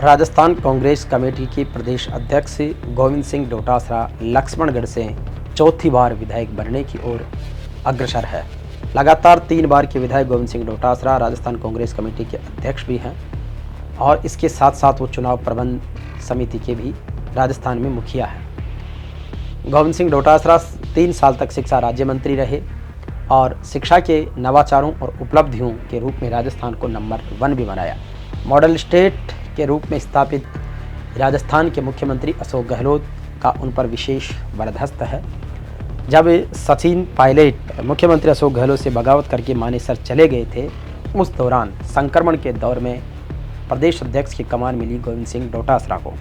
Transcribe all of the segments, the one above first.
Rajasthan Congress committee के प्रदेश अध्यक्ष गोविंद सिंह डोटासरा लक्ष्मणगढ़ से चौथी बार विधायक बनने की ओर अग्रसर है। लगातार 3 बार के विधायक गोविंद सिंह डोटासरा राजस्थान कांग्रेस कमेटी के अध्यक्ष भी हैं और इसके साथ साथ वो चुनाव प्रबंध समिति के भी राजस्थान में मुखिया हैं। गोविंद सिंह डोटासरा 3 साल तक शिक्षा राज्य मंत्री रहे और शिक्षा के नवाचारों और उपलब्धियों के रूप में राजस्थान को नंबर 1 भी बनाया। मॉडल स्टेट के रूप में स्थापित राजस्थान के मुख्यमंत्री अशोक गहलोत का उन पर विशेष वरदहस्त है। जब सचिन पायलट मुख्यमंत्री अशोक गहलोत से बगावत करके मानेसर चले गए थे, उस दौरान संक्रमण के दौर में प्रदेश अध्यक्ष की कमान मिली गोविंद सिंह डोटासरा को।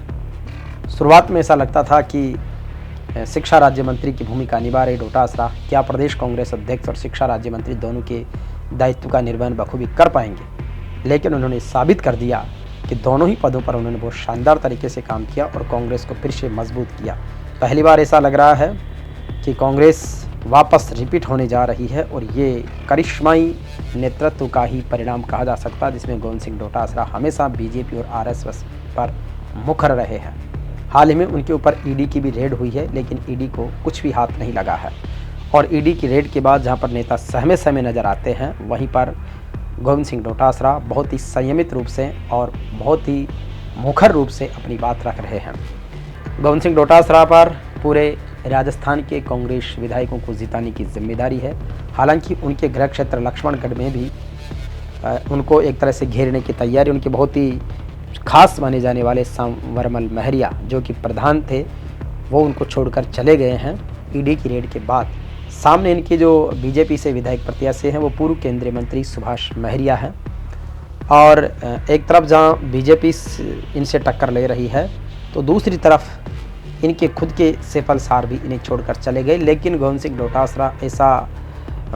शुरुआत में ऐसा लगता था कि शिक्षा राज्य मंत्री की भूमिका निभा रहे डोटासरा क्या प्रदेश कांग्रेस अध्यक्ष और शिक्षा राज्य मंत्री दोनों के दायित्व का निर्वहन बखूबी कर पाएंगे, लेकिन उन्होंने साबित कर दिया कि दोनों ही पदों पर उन्होंने बहुत शानदार तरीके से काम किया और कांग्रेस को फिर से मजबूत किया। पहली बार ऐसा लग रहा है कि कांग्रेस वापस रिपीट होने जा रही है और ये करिश्माई नेतृत्व का ही परिणाम कहा जा सकता है, जिसमें गोविंद सिंह डोटासरा हमेशा बीजेपी और आरएसएस पर मुखर रहे हैं। हाल ही में उनके ऊपर ईडी की भी रेड हुई है, लेकिन ईडी को कुछ भी हाथ नहीं लगा है और ईडी की रेड के बाद जहां पर नेता सहमे सहमे नजर आते हैं, वहीं पर गोविंद सिंह डोटासरा बहुत ही संयमित रूप से और बहुत ही मुखर रूप से अपनी बात रख रहे हैं। गोविंद सिंह डोटासरा पर पूरे राजस्थान के कांग्रेस विधायकों को जिताने की जिम्मेदारी है। हालांकि उनके गृह क्षेत्र लक्ष्मणगढ़ में भी उनको एक तरह से घेरने की तैयारी, उनके बहुत ही खास माने जाने वाले सांवरमल महरिया जो कि प्रधान थे, वो उनको छोड़कर चले गए हैं ईडी की रेड के बाद। सामने इनके जो बीजेपी से विधायक प्रत्याशी हैं वो पूर्व केंद्रीय मंत्री सुभाष महरिया हैं और एक तरफ जहां बीजेपी इनसे टक्कर ले रही है, तो दूसरी तरफ इनके खुद के सेफलसार भी इन्हें छोड़कर चले गए। लेकिन गोविंद सिंह डोटासरा ऐसा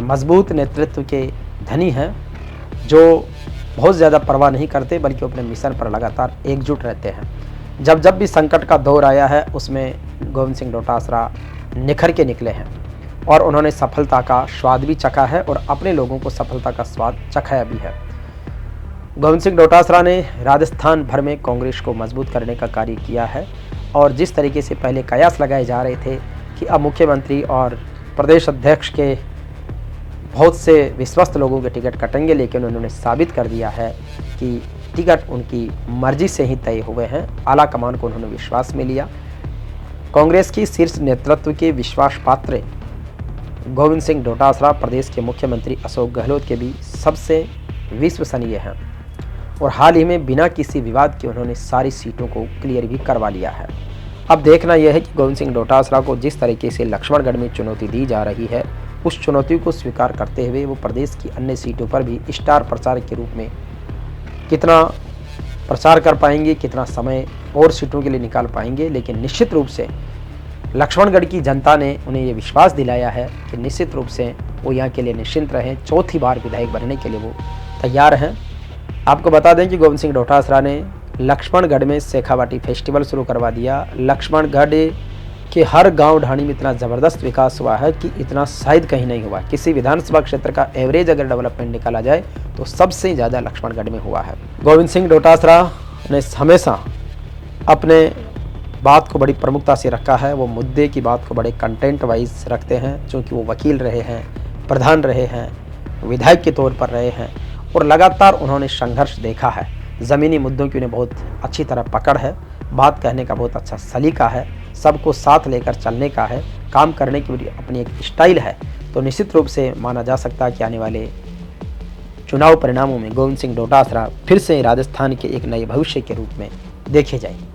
मजबूत नेतृत्व के धनी हैं जो बहुत ज़्यादा परवाह नहीं करते, बल्कि अपने मिशन पर लगातार एकजुट रहते हैं। जब भी संकट का दौर आया है, उसमें गोविंद सिंह डोटासरा निखर के निकले हैं और उन्होंने सफलता का स्वाद भी चखा है और अपने लोगों को सफलता का स्वाद चखाया भी है। गोविंद सिंह डोटासरा ने राजस्थान भर में कांग्रेस को मजबूत करने का कार्य किया है और जिस तरीके से पहले कयास लगाए जा रहे थे कि अब मुख्यमंत्री और प्रदेश अध्यक्ष के बहुत से विश्वस्त लोगों के टिकट कटेंगे, लेकिन उन्होंने साबित कर दिया है कि टिकट उनकी मर्जी से ही तय हुए हैं। आला कमान को उन्होंने विश्वास में लिया। कांग्रेस की शीर्ष नेतृत्व के विश्वास पात्र गोविंद सिंह डोटासरा प्रदेश के मुख्यमंत्री अशोक गहलोत के भी सबसे विश्वसनीय हैं और हाल ही में बिना किसी विवाद के उन्होंने सारी सीटों को क्लियर भी करवा लिया है। अब देखना यह है कि गोविंद सिंह डोटासरा को जिस तरीके से लक्ष्मणगढ़ में चुनौती दी जा रही है, उस चुनौती को स्वीकार करते हुए वो प्रदेश की अन्य सीटों पर भी स्टार प्रचारक के रूप में कितना प्रचार कर पाएंगे, कितना समय और सीटों के लिए निकाल पाएंगे। लेकिन निश्चित रूप से लक्ष्मणगढ़ की जनता ने उन्हें ये विश्वास दिलाया है कि निश्चित रूप से वो यहाँ के लिए निश्चिंत रहें। चौथी बार विधायक बनने के लिए वो तैयार हैं। आपको बता दें कि गोविंद सिंह डोटासरा ने लक्ष्मणगढ़ में शेखावाटी फेस्टिवल शुरू करवा दिया। लक्ष्मणगढ़ के हर गांव ढाणी में इतना ज़बरदस्त विकास हुआ है कि इतना शायद कहीं नहीं हुआ। किसी विधानसभा क्षेत्र का एवरेज अगर डेवलपमेंट निकाला जाए तो सबसे ज़्यादा लक्ष्मणगढ़ में हुआ है। गोविंद सिंह डोटासरा ने हमेशा अपने बात को बड़ी प्रमुखता से रखा है। वो मुद्दे की बात को बड़े कंटेंट वाइज रखते हैं, क्योंकि वो वकील रहे हैं, प्रधान रहे हैं, विधायक के तौर पर रहे हैं और लगातार उन्होंने संघर्ष देखा है। ज़मीनी मुद्दों की उन्हें बहुत अच्छी तरह पकड़ है, बात कहने का बहुत अच्छा सलीका है, सबको साथ लेकर चलने का है, काम करने की अपनी एक स्टाइल है। तो निश्चित रूप से माना जा सकता है कि आने वाले चुनाव परिणामों में गोविंद सिंह डोटासरा फिर से राजस्थान के एक नए भविष्य के रूप में देखे जाएंगे।